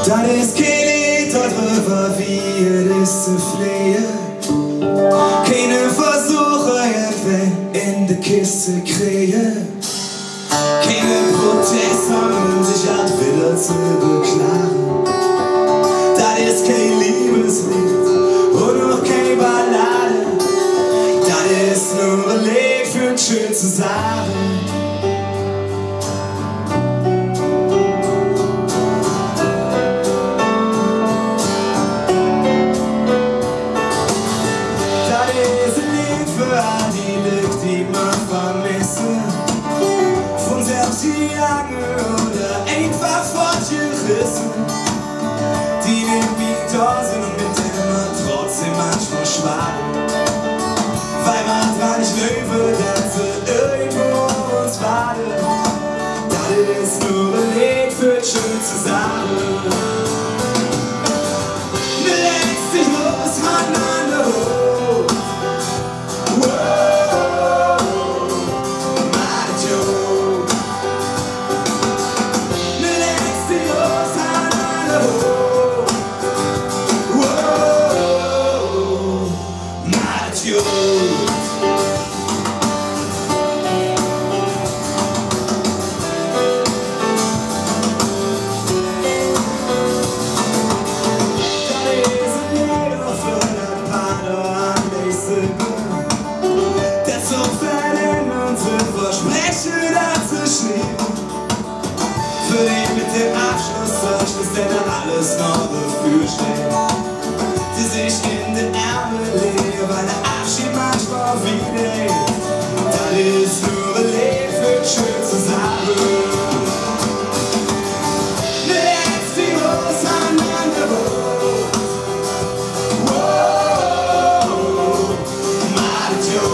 Dat is geen Lied darüber, wie es ist zu fliehen. Keine Versuche, irgendwen in die Kiste kriegen. Keine Proteste, um sich halt wieder zu beklagen. Das ist kein Liebeslied und auch keine Ballade. Das ist nur ein Lied für schön zu sagen. Oder einfach fortgerissen, die neben mir da sind und mit denen man trotzdem manchmal schwaden. Weil man dran nicht löwe, dass sie irgendwo uns warten. Das ist nur ein Lied für schön zu sagen. Ne lässt sich los, Hand an der Hut. Für den mit dem Abschluss, der dann alles noch dafür steht. Die sich in den Ärmel legen, weil der Abschied manchmal wieder. Das ist nur ein Lied für schön zu sagen. Let's die Hose an der Brust. Wow, Mario.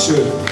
Dankeschön.